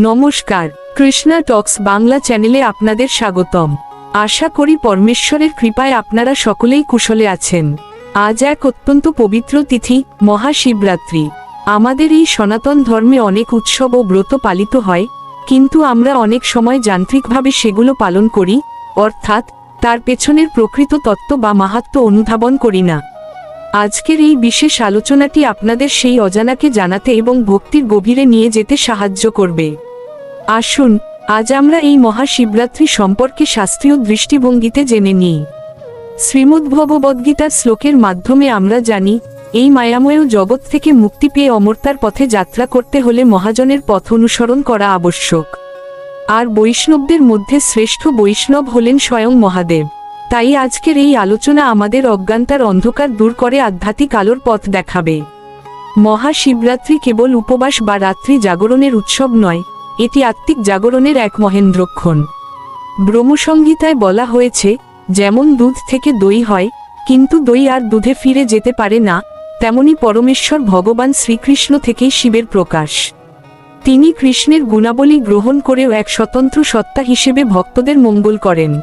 নমস্কার, কৃষ্ণা টক্স বাংলা চ্যানেলে আপনাদের স্বাগতম। আশা করি পরমেশ্বরের কৃপায় আপনারা সকলেই কুশলে আছেন। আজ এক অত্যন্ত পবিত্র তিথি, মহাশিবরাত্রি। আমাদের এই সনাতন ধর্মে অনেক উৎসব ও ব্রত পালিত হয়, কিন্তু আমরা অনেক সময় যান্ত্রিকভাবে সেগুলো পালন করি, অর্থাৎ তার পেছনের প্রকৃত তত্ত্ব বা মাহাত্ম্য অনুধাবন করি না। আজকের এই বিশেষ আলোচনাটি আপনাদের সেই অজানাকে জানাতে এবং ভক্তির গভীরে নিয়ে যেতে সাহায্য করবে। আসুন আজ আমরা এই মহাশিবরাত্রি সম্পর্কে শাস্ত্রীয় দৃষ্টিভঙ্গিতে জেনে নিই। শ্রীমদ্ভগবদ্গীতার শ্লোকের মাধ্যমে আমরা জানি, এই মায়াময় জগৎ থেকে মুক্তি পেয়ে অমরতার পথে যাত্রা করতে হলে মহাজনের পথ অনুসরণ করা আবশ্যক। আর বৈষ্ণবদের মধ্যে শ্রেষ্ঠ বৈষ্ণব হলেন স্বয়ং মহাদেব। তাই আজকের এই আলোচনা আমাদের অজ্ঞানতার অন্ধকার দূর করে আধ্যাত্মিক আলোর পথ দেখাবে। মহাশিবরাত্রি কেবল উপবাস বা রাত্রি জাগরণের উৎসব নয়, এটি আত্মিক জাগরণের এক মহেন্দ্রক্ষণ। ব্রহ্মসংহিতায় বলা হয়েছে, যেমন দুধ থেকে দই হয়, কিন্তু দই আর দুধে ফিরে যেতে পারে না, তেমনি পরমেশ্বর ভগবান শ্রীকৃষ্ণ থেকেই শিবের প্রকাশ। তিনি কৃষ্ণের গুণাবলী গ্রহণ করেও এক স্বতন্ত্র সত্তা হিসেবে ভক্তদের মঙ্গল করেন।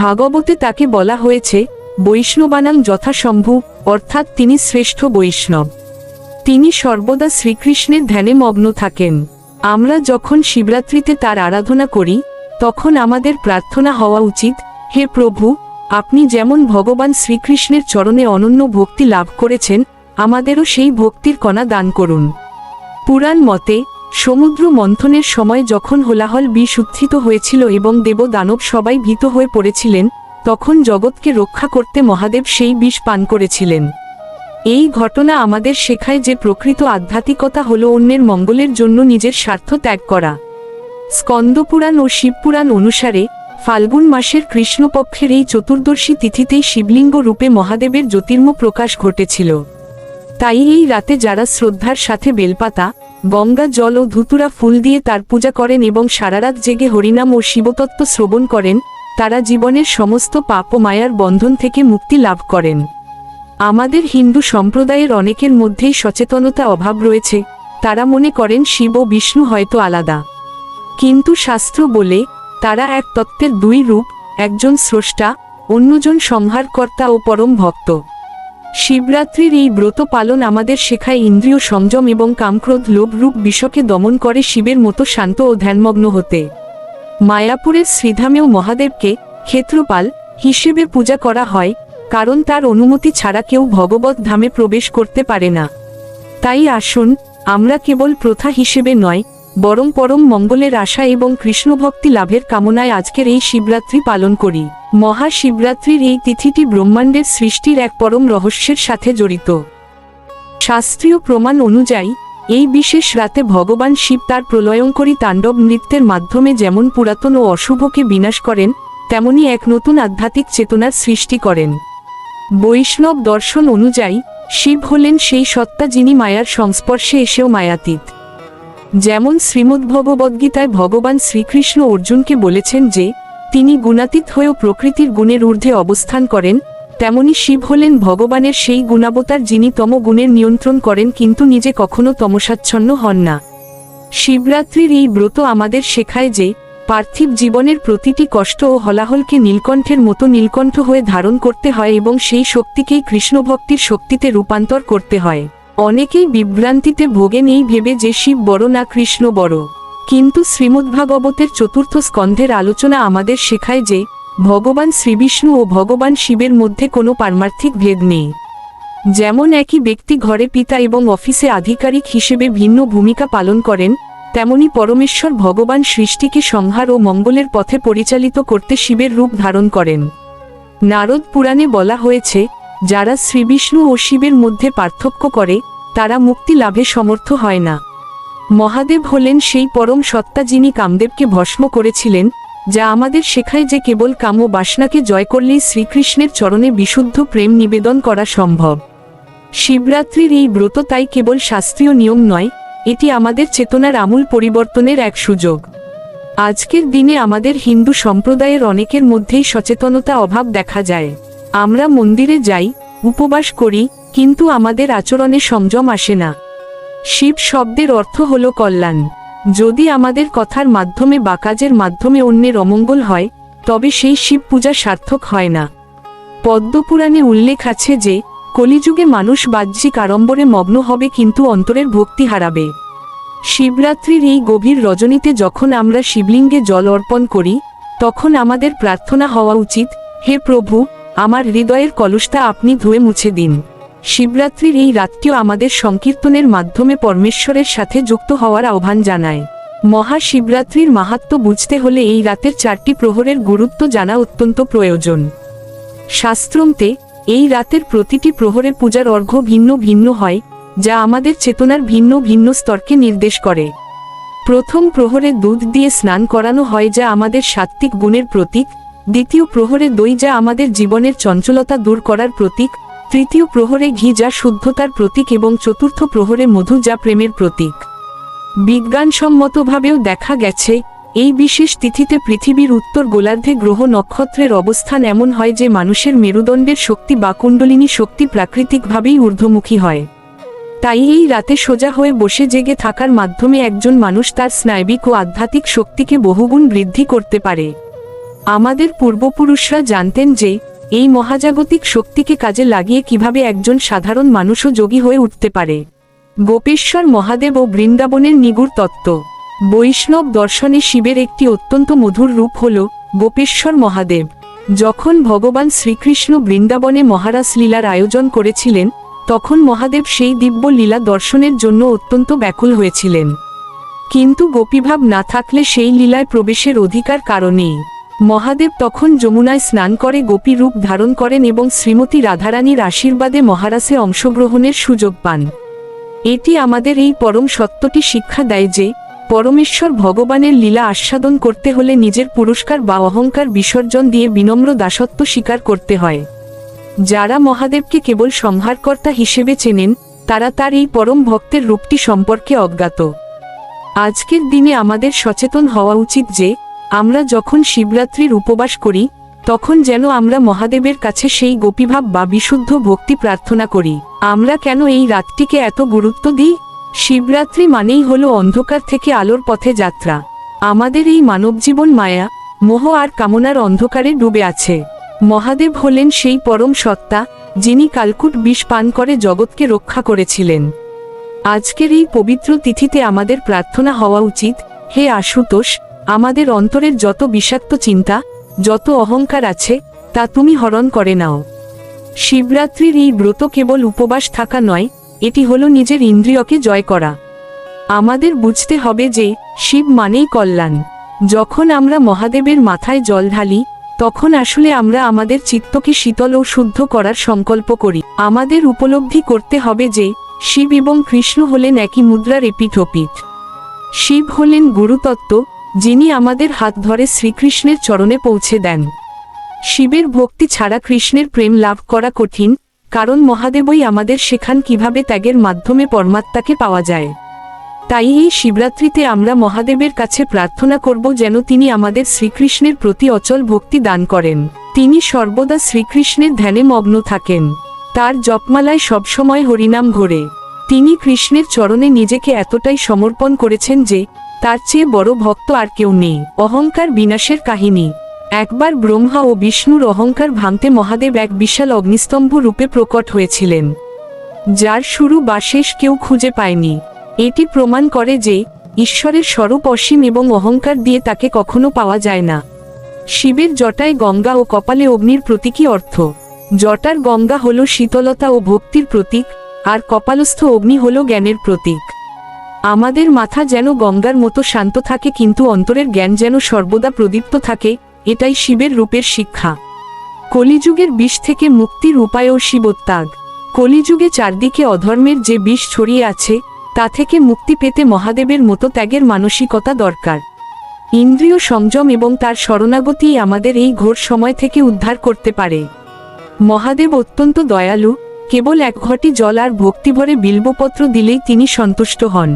ভাগবতে তাকে বলা হয়েছে বৈষ্ণবানাং যথাসম্ভু, অর্থাৎ তিনি শ্রেষ্ঠ বৈষ্ণব। তিনি সর্বদা শ্রীকৃষ্ণের ধ্যানে মগ্ন থাকেন। আমরা যখন শিবরাত্রিতে তার আরাধনা করি, তখন আমাদের প্রার্থনা হওয়া উচিত, হে প্রভু, আপনি যেমন ভগবান শ্রীকৃষ্ণের চরণে অনন্য ভক্তি লাভ করেছেন, আমাদেরও সেই ভক্তির কণা দান করুন। পুরাণ মতে, সমুদ্র মন্থনের সময় যখন হোলাহল বিষ উত্থিত হয়েছিল এবং দেব দানব সবাই ভীত হয়ে পড়েছিলেন, তখন জগৎকে রক্ষা করতে মহাদেব সেই বিষ পান করেছিলেন। এই ঘটনা আমাদের শেখায় যে প্রকৃত আধ্যাত্মিকতা হল অন্যের মঙ্গলের জন্য নিজের স্বার্থ ত্যাগ করা। স্কন্দপুরাণ ও শিবপুরাণ অনুসারে ফাল্গুন মাসের কৃষ্ণপক্ষের এই চতুর্দশী তিথিতেই শিবলিঙ্গ রূপে মহাদেবের জ্যোতির্ময় প্রকাশ ঘটেছিল। তাই এই রাতে যারা শ্রদ্ধার সাথে বেলপাতা, গঙ্গা জল ও ধুতুরা ফুল দিয়ে তার পূজা করেন এবং সারারাত জেগে হরিনাম ও শিবতত্ত্ব শ্রবণ করেন, তারা জীবনের সমস্ত পাপ ও মায়ার বন্ধন থেকে মুক্তি লাভ করেন। আমাদের হিন্দু সম্প্রদায়ের অনেকের মধ্যেই সচেতনতা অভাব রয়েছে। তারা মনে করেন শিব ও বিষ্ণু হয়তো আলাদা, কিন্তু শাস্ত্র বলে তারা এক তত্ত্বের দুই রূপ, একজন স্রষ্টা, অন্যজন সংহারকর্তা ও পরম ভক্ত। শিবরাত্রির এই ব্রত পালন আমাদের শেখায় ইন্দ্রিয় সংযম এবং কামক্রোধ লোভ রূপ বিষকে দমন করে শিবের মতো শান্ত ও ধ্যানমগ্ন হতে। মায়াপুরের শ্রীধামেও মহাদেবকে ক্ষেত্রপাল হিসেবে পূজা করা হয়, কারণ তার অনুমতি ছাড়া কেউ ভগবত ধামে প্রবেশ করতে পারে না। তাই আসুন আমরা কেবল প্রথা হিসেবে নয়, বরং পরম মঙ্গলের আশা এবং কৃষ্ণভক্তি লাভের কামনায় আজকের এই শিবরাত্রি পালন করি। মহাশিবরাত্রির এই তিথিটি ব্রহ্মাণ্ডের সৃষ্টির এক পরম রহস্যের সাথে জড়িত। শাস্ত্রীয় প্রমাণ অনুযায়ী এই বিশেষ রাতে ভগবান শিব তার প্রলয়ঙ্করী তাণ্ডব নৃত্যের মাধ্যমে যেমন পুরাতন ও অশুভকে বিনাশ করেন, তেমনি এক নতুন আধ্যাত্মিক চেতনার সৃষ্টি করেন। বৈষ্ণব দর্শন অনুযায়ী শিব হলেন সেই সত্তা যিনি মায়ার সংস্পর্শে এসেও মায়াতীত। যেমন শ্রীমদ্ভগবদ্গীতায় ভগবান শ্রীকৃষ্ণ অর্জুনকে বলেছেন যে তিনি গুণাতীত হয়েও প্রকৃতির গুণের ঊর্ধ্বে অবস্থান করেন, তেমনি শিব হলেন ভগবানের সেই গুণাবতার যিনি তম গুণের নিয়ন্ত্রণ করেন কিন্তু নিজে কখনো তমসাচ্ছন্ন হন না। শিবরাত্রির এই ব্রত আমাদের শেখায় যে পার্থিব জীবনের প্রতিটি কষ্ট ও হলাহলকে নীলকণ্ঠের মতো নীলকণ্ঠ হয়ে ধারণ করতে হয় এবং সেই শক্তিকেই কৃষ্ণভক্তির শক্তিতে রূপান্তর করতে হয়। অনেকেই বিভ্রান্তিতে ভোগেন এই ভেবে যে শিব বড় না কৃষ্ণ বড়, কিন্তু শ্রীমদ্ভাগবতের চতুর্থ স্কন্ধের আলোচনা আমাদের শেখায় যে ভগবান শ্রীবিষ্ণু ও ভগবান শিবের মধ্যে কোনো পারমার্থিক ভেদ নেই। যেমন একই ব্যক্তি ঘরে পিতা এবং অফিসে আধিকারিক হিসেবে ভিন্ন ভূমিকা পালন করেন, তেমনি পরমেশ্বর ভগবান সৃষ্টিকে সংহার ও মঙ্গলের পথে পরিচালিত করতে শিবের রূপ ধারণ করেন। নারদ পুরাণে বলা হয়েছে, যারা শ্রীবিষ্ণু ও শিবের মধ্যে পার্থক্য করে, তারা মুক্তি লাভে সমর্থ হয় না। মহাদেব হলেন সেই পরম সত্তা যিনি কামদেবকে ভস্ম করেছিলেন, যা আমাদের শেখায় যে কেবল কাম ও বাসনাকে জয় করলেই শ্রীকৃষ্ণের চরণে বিশুদ্ধ প্রেম নিবেদন করা সম্ভব। শিবরাত্রির এই ব্রত তাই কেবল শাস্ত্রীয় নিয়ম নয়, এটি আমাদের চেতনার আমূল পরিবর্তনের এক সুযোগ। আজকের দিনে আমাদের হিন্দু সম্প্রদায়ের অনেকের মধ্যেই সচেতনতা অভাব দেখা যায়। আমরা মন্দিরে যাই, উপবাস করি, কিন্তু আমাদের আচরণে সংযম আসে না। শিব শব্দের অর্থ হল কল্যাণ। যদি আমাদের কথার মাধ্যমে বা কাজের মাধ্যমে অন্যের অমঙ্গল হয়, তবে সেই শিব পূজা সার্থক হয় না। পদ্মপুরাণে উল্লেখ আছে যে কলিযুগে মানুষ বাহ্যিক আড়ম্বরে মগ্ন হবে কিন্তু অন্তরের ভক্তি হারাবে। শিবরাত্রির এই গভীর রজনীতে যখন আমরা শিবলিঙ্গে জল অর্পণ করি, তখন আমাদের প্রার্থনা হওয়া উচিত, হে প্রভু, আমার হৃদয়ের কলুষতা আপনি ধুয়ে মুছে দিন। শিবরাত্রির এই রাতটিও আমাদের সংকীর্তনের মাধ্যমে পরমেশ্বরের সাথে যুক্ত হওয়ার আহ্বান জানায়। মহাশিবরাত্রির মাহাত্ম্য বুঝতে হলে এই রাতের 4টি প্রহরের গুরুত্ব জানা অত্যন্ত প্রয়োজন। শাস্ত্রমতে এই রাতের প্রতিটি প্রহরে পূজার অর্ঘ্য ভিন্ন ভিন্ন হয়, যা আমাদের চেতনার ভিন্ন ভিন্ন স্তরকে নির্দেশ করে। প্রথম প্রহরে দুধ দিয়ে স্নান করানো হয়, যা আমাদের সাত্ত্বিক গুণের প্রতীক। দ্বিতীয় প্রহরে দই, যা আমাদের জীবনের চঞ্চলতা দূর করার প্রতীক। তৃতীয় প্রহরে ঘি, যা শুদ্ধতার প্রতীক, এবং চতুর্থ প্রহরে মধু, যা প্রেমের প্রতীক। বিজ্ঞানসম্মতভাবেও দেখা গেছে এই বিশেষ তিথিতে পৃথিবীর উত্তর গোলার্ধে গ্রহ নক্ষত্রের অবস্থান এমন হয় যে মানুষের মেরুদণ্ডের শক্তি বা কুণ্ডলিনী শক্তি প্রাকৃতিকভাবেই ঊর্ধ্বমুখী হয়। তাই এই রাতে সোজা হয়ে বসে জেগে থাকার মাধ্যমে একজন মানুষ তার স্নায়বিক ও আধ্যাত্মিক শক্তিকে বহুগুণ বৃদ্ধি করতে পারে। আমাদের পূর্বপুরুষরা জানতেন যে এই মহাজাগতিক শক্তিকে কাজে লাগিয়ে কিভাবে একজন সাধারণ মানুষও যোগী হয়ে উঠতে পারে। গোপেশ্বর মহাদেব ও বৃন্দাবনের নিগুড় তত্ত্ব। বৈষ্ণব দর্শনে শিবের একটি অত্যন্ত মধুর রূপ হল গোপেশ্বর মহাদেব। যখন ভগবান শ্রীকৃষ্ণ বৃন্দাবনে মহারাস লীলার আয়োজন করেছিলেন, তখন মহাদেব সেই দিব্য লীলা দর্শনের জন্য অত্যন্ত ব্যাকুল হয়েছিলেন। কিন্তু গোপীভাব না থাকলে সেই লীলায় প্রবেশের অধিকার কারণেই মহাদেব তখন যমুনায় স্নান করে গোপী রূপ ধারণ করেন এবং শ্রীমতী রাধারানীর আশীর্বাদে মহারাসে অংশগ্রহণের সুযোগ পান। এটি আমাদের এই পরম সত্যটি শিক্ষা দেয় যে পরমেশ্বর ভগবানের লীলা আস্বাদন করতে হলে নিজের পুরস্কার বা অহংকার বিসর্জন দিয়ে বিনম্র দাসত্ব স্বীকার করতে হয়। যারা মহাদেবকে কেবল সংহারকর্তা হিসেবে চেনেন, তারা তার এই পরম ভক্তের রূপটি সম্পর্কে অজ্ঞাত। আজকের দিনে আমাদের সচেতন হওয়া উচিত যে আমরা যখন শিবরাত্রির উপবাস করি, তখন যেন আমরা মহাদেবের কাছে সেই গোপীভাব বা বিশুদ্ধ ভক্তি প্রার্থনা করি। আমরা কেন এই রাতটিকে এত গুরুত্ব দিই? শিবরাত্রি মানেই হলো অন্ধকার থেকে আলোর পথে যাত্রা। আমাদের এই মানবজীবন মায়া, মোহ আর কামনার অন্ধকারে ডুবে আছে। মহাদেব হলেন সেই পরম সত্তা, যিনি কালকুট বিষ পান করে জগৎকে রক্ষা করেছিলেন। আজকের এই পবিত্র তিথিতে আমাদের প্রার্থনা হওয়া উচিত, হে আশুতোষ, আমাদের অন্তরের যত বিষাক্ত চিন্তা, যত অহংকার আছে, তা তুমি হরণ করে নাও। শিবরাত্রির এই ব্রত কেবল উপবাস থাকা নয়, এটি হলো নিজের ইন্দ্রিয়কে জয় করা। আমাদের বুঝতে হবে যে শিব মানেই কল্যাণ। যখন আমরা মহাদেবের মাথায় জল ঢালি, তখন আসলে আমরা আমাদের চিত্তকে শীতল ও শুদ্ধ করার সংকল্প করি। আমাদের উপলব্ধি করতে হবে যে শিব এবং কৃষ্ণ হলেন একই মুদ্রার এপিঠ ওপিঠ। শিব হলেন গুরুতত্ত্ব, যিনি আমাদের হাত ধরে শ্রীকৃষ্ণের চরণে পৌঁছে দেন। শিবের ভক্তি ছাড়া কৃষ্ণের প্রেম লাভ করা কঠিন, কারণ মহাদেবই আমাদের শেখান কিভাবে ত্যাগের মাধ্যমে পরমাত্মাকে পাওয়া যায়। তাই এই শিবরাত্রিতে আমরা মহাদেবের কাছে প্রার্থনা করব যেন তিনি আমাদের শ্রীকৃষ্ণের প্রতি অচল ভক্তি দান করেন। তিনি সর্বদা শ্রীকৃষ্ণের ধ্যানে মগ্ন থাকেন, তার জপমালায় সবসময় হরিনাম ঘোরে। তিনি কৃষ্ণের চরণে নিজেকে এতটাই সমর্পণ করেছেন যে তার চেয়ে বড় ভক্ত আর কেউ নেই। অহংকার বিনাশের কাহিনী। একবার ব্রহ্মা ও বিষ্ণুর অহংকার ভাঙতে মহাদেব এক বিশাল অগ্নিস্তম্ভ রূপে প্রকট হয়েছিলেন, যার শুরু বা শেষ কেউ খুঁজে পায়নি। এটি প্রমাণ করে যে ঈশ্বরের স্বরূপ অসীম এবং অহংকার দিয়ে তাকে কখনো পাওয়া যায় না। শিবের জটায় গঙ্গা ও কপালে অগ্নির প্রতীকী অর্থ। জটার গঙ্গা হল শীতলতা ও ভক্তির প্রতীক, আর কপালস্থ অগ্নি হল জ্ঞানের প্রতীক। আমাদের মাথা যেন গঙ্গার মতো শান্ত থাকে, কিন্তু অন্তরের জ্ঞান যেন সর্বদা প্রদীপ্ত থাকে, এটাই শিবের রূপের শিক্ষা। কলিযুগের বিষ থেকে মুক্তির উপায়ও শিবোত্যাগ। কলিযুগে চারদিকে অধর্মের যে বিষ ছড়িয়ে আছে, তা থেকে মুক্তি পেতে মহাদেবের মতো ত্যাগের মানসিকতা দরকার। ইন্দ্রিয় সংযম এবং তার শরণাগতিই আমাদের এই ঘোর সময় থেকে উদ্ধার করতে পারে। মহাদেব অত্যন্ত দয়ালু, কেবল এক ঘটি জল আর ভক্তিভরে বিল্বপত্র দিলেই তিনি সন্তুষ্ট হন।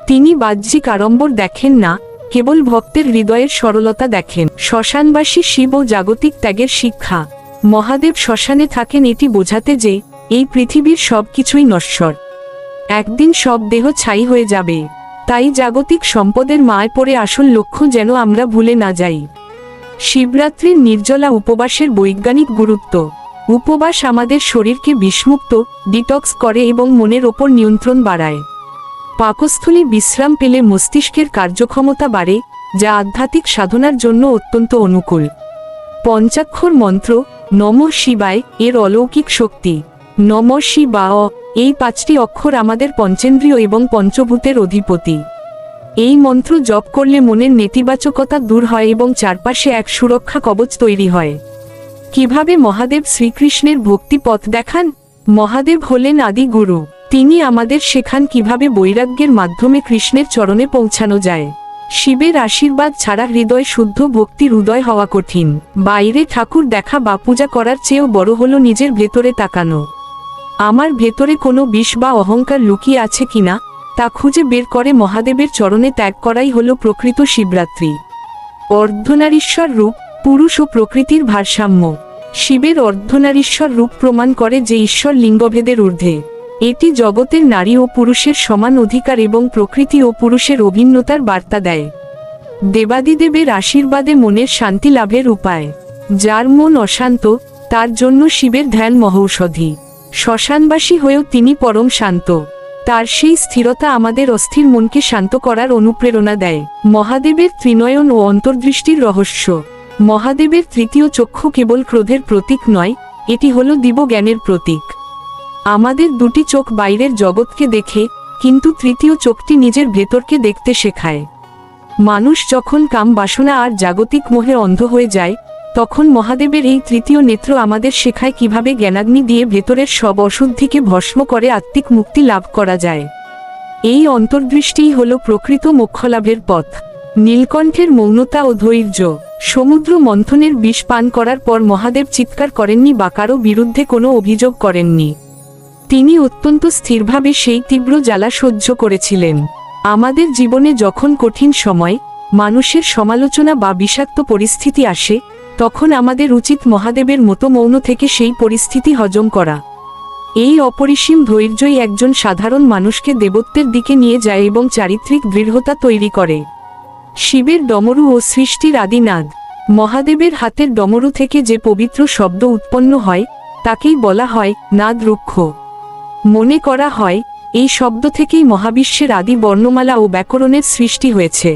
তিনি বাহ্যিক আড়ম্বর দেখেন না, কেবল ভক্তের হৃদয়ের সরলতা দেখেন। শ্মশানবাসী শিব ও জাগতিক ত্যাগের শিক্ষা। মহাদেব শ্মশানে থাকেন এটি বোঝাতে যে এই পৃথিবীর সব কিছুই নশ্বর। একদিন সব দেহ ছাই হয়ে যাবে। তাই জাগতিক সম্পদের মায় পড়ে আসল লক্ষ্য যেন আমরা ভুলে না যাই। শিবরাত্রির নির্জলা উপবাসের বৈজ্ঞানিক গুরুত্ব। উপবাস আমাদের শরীরকে বিষমুক্ত, ডিটক্স করে এবং মনের ওপর নিয়ন্ত্রণ বাড়ায়। পাকস্থলী বিশ্রাম পেলে মস্তিষ্কের কার্যক্ষমতা বাড়ে, যা আধ্যাত্মিক সাধনার জন্য অত্যন্ত অনুকূল। পঞ্চাক্ষর মন্ত্র নমঃ শিবায় এর অলৌকিক শক্তি। নমঃ শিবায় এই 5টি অক্ষর আমাদের পঞ্চেন্দ্রিয় এবং পঞ্চভূতের অধিপতি। এই মন্ত্র জপ করলে মনের নেতিবাচকতা দূর হয় এবং চারপাশে এক সুরক্ষা কবচ তৈরি হয়। কিভাবে মহাদেব শ্রীকৃষ্ণের ভক্তি পথ দেখান? মহাদেব হলেন আদি গুরু। তিনি আমাদের শেখান কিভাবে বৈরাগ্যের মাধ্যমে কৃষ্ণের চরণে পৌঁছানো যায়। শিবের আশীর্বাদ ছাড়া হৃদয় শুদ্ধ ভক্তির উদয় হওয়া কঠিন। বাইরে ঠাকুর দেখা বা পূজা করার চেয়েও বড় হলো নিজের ভেতরে তাকানো। আমার ভেতরে কোনো বিষ বা অহংকার লুকিয়ে আছে কিনা তা খুঁজে বের করে মহাদেবের চরণে ত্যাগ করাই হলো প্রকৃত শিবরাত্রি। অর্ধনারীশ্বর রূপ, পুরুষ ও প্রকৃতির ভারসাম্য। শিবের অর্ধনারীশ্বর রূপ প্রমাণ করে যে ঈশ্বর লিঙ্গভেদের ঊর্ধ্বে। এটি জগতের নারী ও পুরুষের সমান অধিকার এবং প্রকৃতি ও পুরুষের অভিন্নতার বার্তা দেয়। দেবাদিদেবের আশীর্বাদে মনের শান্তি লাভের উপায়। যার মন অশান্ত তার জন্য শিবের ধ্যান মহৌষধি। শ্মশানবাসী হয়েও তিনি পরম শান্ত। তার সেই স্থিরতা আমাদের অস্থির মনকে শান্ত করার অনুপ্রেরণা দেয়। মহাদেবের ত্রিনয়ন ও অন্তর্দৃষ্টির রহস্য। মহাদেবের তৃতীয় চক্ষু কেবল ক্রোধের প্রতীক নয়, এটি হল দিব্যজ্ঞানের প্রতীক। আমাদের দুটি চোখ বাইরের জগৎকে দেখে, কিন্তু তৃতীয় চোখটি নিজের ভেতরকে দেখতে শেখায়। মানুষ যখন কাম বাসনা আর জাগতিক মোহে অন্ধ হয়ে যায়, তখন মহাদেবের এই তৃতীয় নেত্র আমাদের শেখায় কিভাবে জ্ঞানাগ্নি দিয়ে ভেতরের সব অশুদ্ধিকে ভস্ম করে আত্মিক মুক্তি লাভ করা যায়। এই অন্তর্দৃষ্টিই হল প্রকৃত মোক্ষলাভের পথ। নীলকণ্ঠের মৌনতা ও ধৈর্য। সমুদ্র মন্থনের বিষ পান করার পর মহাদেব চিৎকার করেননি বা কারো বিরুদ্ধে কোনো অভিযোগ করেননি। তিনি অত্যন্ত স্থিরভাবে সেই তীব্র জ্বালা সহ্য করেছিলেন। আমাদের জীবনে যখন কঠিন সময়, মানুষের সমালোচনা বা বিষাক্ত পরিস্থিতি আসে, তখন আমাদের উচিত মহাদেবের মতো মৌন থেকে সেই পরিস্থিতি হজম করা। এই অপরিসীম ধৈর্যই একজন সাধারণ মানুষকে দেবত্বের দিকে নিয়ে যায় এবং চারিত্রিক দৃঢ়তা তৈরি করে। শিবের ডমরু ও সৃষ্টির আদিনাদ। মহাদেবের হাতের ডমরু থেকে যে পবিত্র শব্দ উৎপন্ন হয়, তাকেই বলা হয় নাদ রুক্ষ। মনে করা হয়, এই শব্দ থেকেই মহাবিশ্বের আদি বর্ণমালা ও ব্যাকরণের সৃষ্টি হয়েছে।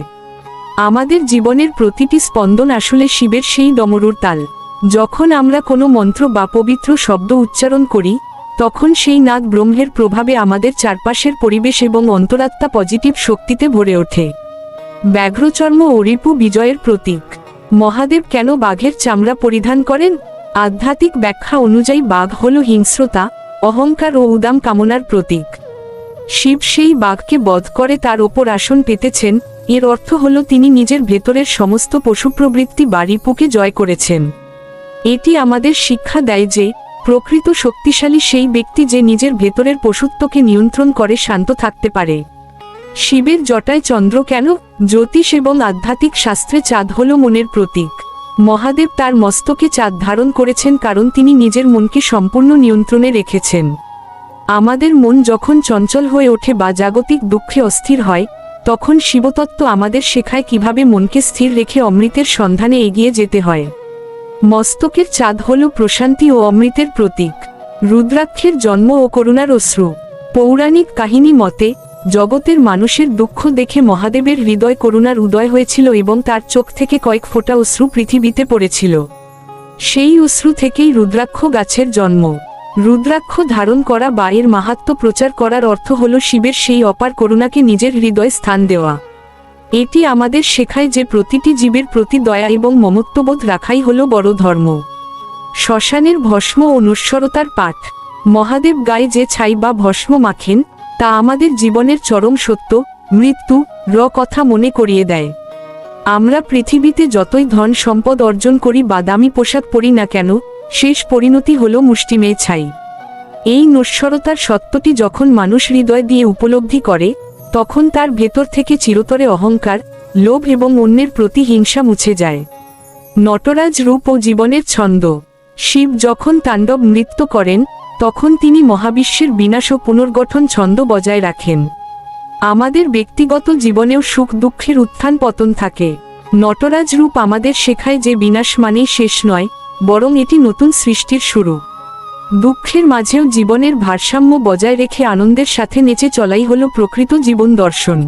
আমাদের জীবনের প্রতিটি স্পন্দন আসলে শিবের সেই ডমরুর তাল। যখন আমরা কোনো মন্ত্র বা পবিত্র শব্দ উচ্চারণ করি, তখন সেই নাদ ব্রহ্মের প্রভাবে আমাদের চারপাশের পরিবেশ এবং অন্তরাত্মা পজিটিভ শক্তিতে ভরে ওঠে। ব্যাঘ্রচর্ম ও রিপু বিজয়ের প্রতীক। মহাদেব কেন বাঘের চামড়া পরিধান করেন? আধ্যাত্মিক ব্যাখ্যা অনুযায়ী বাঘ হল হিংস্রতা, অহংকার ও উদাম কামনার প্রতীক। শিব সেই বাঘকে বধ করে তার ওপর আসন পেতেছেন, এর অর্থ হল তিনি নিজের ভেতরের সমস্ত পশু প্রবৃত্তি বা রিপুকে জয় করেছেন। এটি আমাদের শিক্ষা দেয় যে প্রকৃত শক্তিশালী সেই ব্যক্তি যে নিজের ভেতরের পশুত্বকে নিয়ন্ত্রণ করে শান্ত থাকতে পারে। শিবের জটায় চন্দ্র কেন? জ্যোতিষ এবং আধ্যাত্মিক শাস্ত্রে চাঁদ হল মনের প্রতীক। মহাদেব তার মস্তকে চাঁদ ধারণ করেছেন কারণ তিনি নিজের মনকে সম্পূর্ণ নিয়ন্ত্রণে রেখেছেন। আমাদের মন যখন চঞ্চল হয়ে ওঠে বা জাগতিক দুঃখে অস্থির হয়, তখন শিবতত্ত্ব আমাদের শেখায় কিভাবে মনকে স্থির রেখে অমৃতের সন্ধানে এগিয়ে যেতে হয়। মস্তকের চাঁদ হল প্রশান্তি ও অমৃতের প্রতীক। রুদ্রাক্ষের জন্ম ও করুণার অশ্রু। পৌরাণিক কাহিনী মতে, জগতের মানুষের দুঃখ দেখে মহাদেবের হৃদয় করুণার উদয় হয়েছিল এবং তার চোখ থেকে কয়েক ফোঁটা অশ্রু পৃথিবীতে পড়েছিল। সেই অশ্রু থেকেই রুদ্রাক্ষ গাছের জন্ম। রুদ্রাক্ষ ধারণ করা বা এর মাহাত্ম্য প্রচার করার অর্থ হল শিবের সেই অপার করুণাকে নিজের হৃদয়ে স্থান দেওয়া। এটি আমাদের শেখায় যে প্রতিটি জীবের প্রতি দয়া এবং মমত্ববোধ রাখাই হল বড় ধর্ম। শ্মশানের ভস্ম ও নশ্বরতার পাঠ। মহাদেব গায়ে যে ছাই বা ভস্ম মাখেন, তা আমাদের জীবনের চরম সত্য, মৃত্যু কথা মনে করিয়ে দেয়। আমরা পৃথিবীতে যতই ধন সম্পদ অর্জন করি বা দামি পোশাক পরি না কেন, শেষ পরিণতি হল মুষ্টিমেয় ছাই। এই নশ্বরতার সত্যটি যখন মানুষ হৃদয় দিয়ে উপলব্ধি করে, তখন তার ভেতর থেকে চিরতরে অহংকার, লোভ এবং অন্যের প্রতি হিংসা মুছে যায়। নটরাজ রূপ ও জীবনের ছন্দ। শিব যখন তাণ্ডব নৃত্য করেন, তখন তিনি মহাবিশ্বের বিনাশ ও পুনর্গঠন ছন্দ বজায় রাখেন। আমাদের ব্যক্তিগত জীবনেও সুখ দুঃখের উত্থান পতন থাকে। নটরাজ রূপ আমাদের শেখায় যে বিনাশ মানেই শেষ নয়, বরং এটি নতুন সৃষ্টির শুরু। দুঃখের মাঝেও জীবনের ভারসাম্য বজায় রেখে আনন্দের সাথে নেচে চলাই হল প্রকৃত জীবন দর্শন।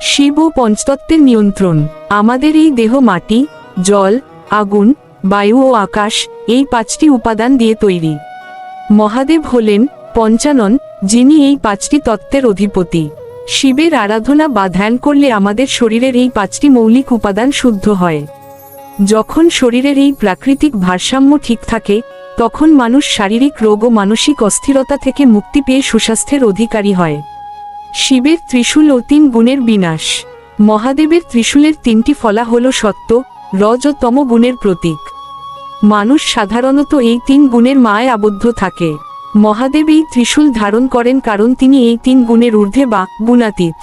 শিব ও পঞ্চতত্ত্বের নিয়ন্ত্রণ। আমাদের এই দেহ মাটি, জল, আগুন, বায়ু ও আকাশ, এই 5টি উপাদান দিয়ে তৈরি। মহাদেব হলেন পঞ্চানন, যিনি এই 5টি তত্ত্বের অধিপতি। শিবের আরাধনা বা ধ্যান করলে আমাদের শরীরের এই 5টি মৌলিক উপাদান শুদ্ধ হয়। যখন শরীরের এই প্রাকৃতিক ভারসাম্য ঠিক থাকে, তখন মানুষ শারীরিক রোগ ও মানসিক অস্থিরতা থেকে মুক্তি পেয়ে সুস্বাস্থ্যের অধিকারী হয়। শিবের ত্রিশূল ও 3 গুণের বিনাশ। মহাদেবের ত্রিশূলের 3টি ফলা হল সত্য, রজ ও তম গুণের প্রতীক। মানুষ সাধারণত এই 3 গুণের মায়ায় আবদ্ধ থাকে। মহাদেব এই ত্রিশূল ধারণ করেন কারণ তিনি এই 3 গুণের ঊর্ধ্বে বা গুণাতীত।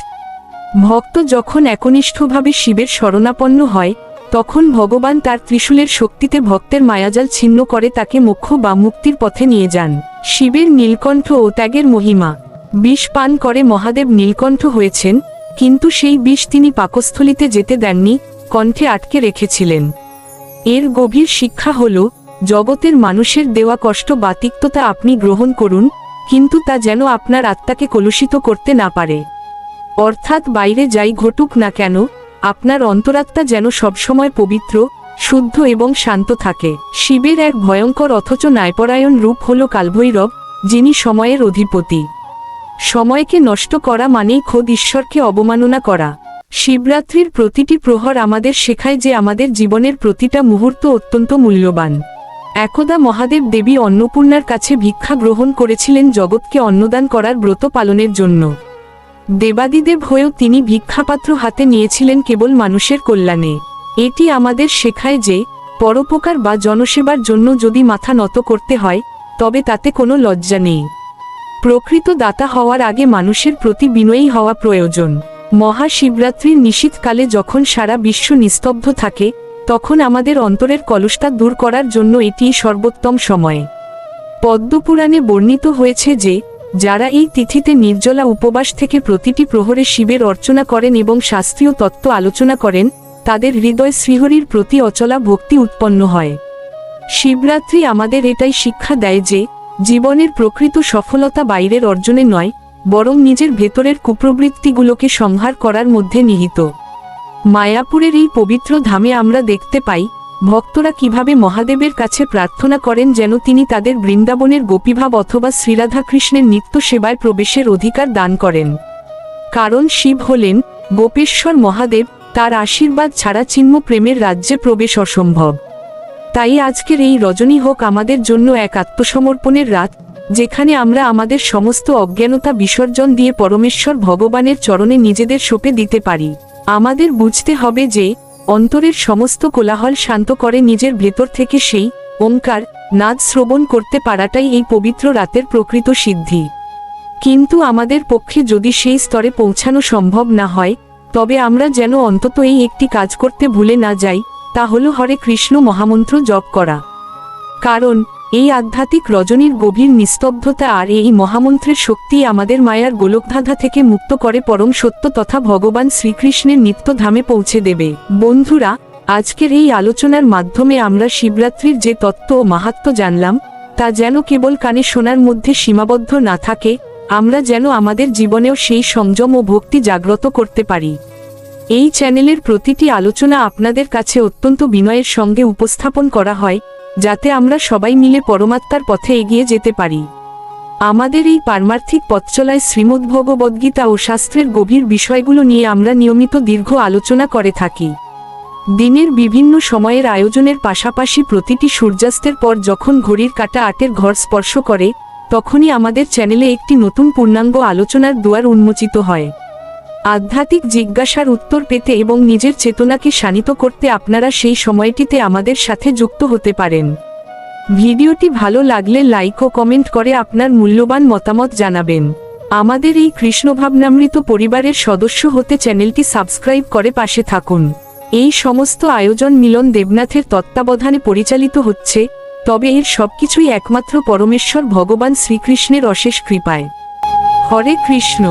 ভক্ত যখন একনিষ্ঠভাবে শিবের শরণাপন্ন হয়, তখন ভগবান তার ত্রিশূলের শক্তিতে ভক্তের মায়াজাল ছিন্ন করে তাকে মোক্ষ বা মুক্তির পথে নিয়ে যান। শিবের নীলকণ্ঠ ও ত্যাগের মহিমা। বিষ পান করে মহাদেব নীলকণ্ঠ হয়েছেন, কিন্তু সেই বিষ তিনি পাকস্থলিতে যেতে দেননি, কণ্ঠে আটকে রেখেছিলেন। এর গভীর শিক্ষা হল, জগতের মানুষের দেওয়া কষ্ট বা তিক্ততা আপনি গ্রহণ করুন, কিন্তু তা যেন আপনার আত্মাকে কলুষিত করতে না পারে। অর্থাৎ বাইরে যাই ঘটুক না কেন, আপনার অন্তরাত্মা যেন সবসময় পবিত্র, শুদ্ধ এবং শান্ত থাকে। শিবের এক ভয়ঙ্কর অথচ ন্যায়পরায়ণ রূপ হল কালভৈরব, যিনি সময়ের অধিপতি। সময়কে নষ্ট করা মানেই খোদ ঈশ্বরকে অবমাননা করা। শিবরাত্রির প্রতিটি প্রহর আমাদের শেখায় যে আমাদের জীবনের প্রতিটা মুহূর্ত অত্যন্ত মূল্যবান। একদা মহাদেব দেবী অন্নপূর্ণার কাছে ভিক্ষা গ্রহণ করেছিলেন জগৎকে অন্নদান করার ব্রত পালনের জন্য। দেবাদিদেব হয়েও তিনি ভিক্ষাপাত্র হাতে নিয়েছিলেন কেবল মানুষের কল্যাণে। এটি আমাদের শেখায় যে পরোপকার বা জনসেবার জন্য যদি মাথা নত করতে হয়, তবে তাতে কোনো লজ্জা নেই। প্রকৃত দাতা হওয়ার আগে মানুষের প্রতি বিনয়ী হওয়া প্রয়োজন। মহাশিবরাত্রির নিশীথকালে যখন সারা বিশ্ব নিস্তব্ধ থাকে, তখন আমাদের অন্তরের কলুষতা দূর করার জন্য এটি সর্বোত্তম সময়। পদ্মপুরাণে বর্ণিত হয়েছে যে যারা এই তিথিতে নির্জলা উপবাস থেকে প্রতিটি প্রহরে শিবের অর্চনা করেন এবং শাস্ত্রীয় তত্ত্ব আলোচনা করেন, তাদের হৃদয় শ্রীহরির প্রতি অচলা ভক্তি উৎপন্ন হয়। শিবরাত্রি আমাদের এটাই শিক্ষা দেয় যে জীবনের প্রকৃত সফলতা বাইরের অর্জনে নয়, বরং নিজের ভেতরের কুপ্রবৃত্তিগুলোকে সংহার করার মধ্যে নিহিত। মায়াপুরের এই পবিত্র ধামে আমরা দেখতে পাই ভক্তরা কিভাবে মহাদেবের কাছে প্রার্থনা করেন যেন তিনি তাদের বৃন্দাবনের গোপীভাব অথবা শ্রীরাধাকৃষ্ণের নিত্য সেবায় প্রবেশের অধিকার দান করেন। কারণ শিব হলেন গোপেশ্বর মহাদেব, তার আশীর্বাদ ছাড়া চিন্ম প্রেমের রাজ্যে প্রবেশ অসম্ভব। তাই আজকের এই রজনী হোক আমাদের জন্য এক আত্মসমর্পণের রাত, যেখানে আমরা আমাদের সমস্ত অজ্ঞানতা বিসর্জন দিয়ে পরমেশ্বর ভগবানের চরণে নিজেদের সঁপে দিতে পারি। আমাদের বুঝতে হবে যে অন্তরের সমস্ত কোলাহল শান্ত করে নিজের ভেতর থেকে সেই ওঙ্কার নাদ শ্রবণ করতে পারাটাই এই পবিত্র রাতের প্রকৃত সিদ্ধি। কিন্তু আমাদের পক্ষে যদি সেই স্তরে পৌঁছানো সম্ভব না হয়, তবে আমরা যেন অন্তত এই একটি কাজ করতে ভুলে না যাই, তা হল হরে কৃষ্ণ মহামন্ত্র জপ করা। কারণ এই আধ্যাত্মিক রজনীর গভীর নিস্তব্ধতা আর এই মহামন্ত্রের শক্তি আমাদের মায়ার গোলকধাঁধা থেকে মুক্ত করে পরম সত্য তথা ভগবান শ্রীকৃষ্ণের নিত্য ধামে পৌঁছে দেবে। বন্ধুরা, আজকের এই আলোচনার মাধ্যমে আমরা শিবরাত্রির যে তত্ত্ব ও মাহাত্ম্য জানলাম, তা যেন কেবল কানে শোনার মধ্যে সীমাবদ্ধ না থাকে, আমরা যেন আমাদের জীবনেও সেই সংযম ও ভক্তি জাগ্রত করতে পারি। এই চ্যানেলের প্রতিটি আলোচনা আপনাদের কাছে অত্যন্ত বিনয়ের সঙ্গে উপস্থাপন করা হয়, যাতে আমরা সবাই মিলে পরমাত্মার পথে এগিয়ে যেতে পারি। আমাদের এই পারমার্থিক পথচলায় শ্রীমদ্ভগবদ্গীতা ও শাস্ত্রের গভীর বিষয়গুলো নিয়ে আমরা নিয়মিত দীর্ঘ আলোচনা করে থাকি। দিনের বিভিন্ন সময়ের আয়োজনের পাশাপাশি প্রতিটি সূর্যাস্তের পর যখন ঘড়ির কাঁটা 8-এর ঘর স্পর্শ করে, তখনই আমাদের চ্যানেলে একটি নতুন পূর্ণাঙ্গ আলোচনার দুয়ার উন্মোচিত হয়। আধ্যাত্মিক জিজ্ঞাসার উত্তর পেতে এবং নিজের চেতনাকে শানিত করতে আপনারা সেই সময়টিতে আমাদের সাথে যুক্ত হতে পারেন। ভিডিওটি ভালো লাগলে লাইক ও কমেন্ট করে আপনার মূল্যবান মতামত জানাবেন। আমাদের এই কৃষ্ণভাবনামৃত পরিবারের সদস্য হতে চ্যানেলটি সাবস্ক্রাইব করে পাশে থাকুন। এই সমস্ত আয়োজন মিলন দেবনাথের তত্ত্বাবধানে পরিচালিত হচ্ছে, তবে এর সবকিছুই একমাত্র পরমেশ্বর ভগবান শ্রীকৃষ্ণের অশেষ কৃপায়। হরে কৃষ্ণ।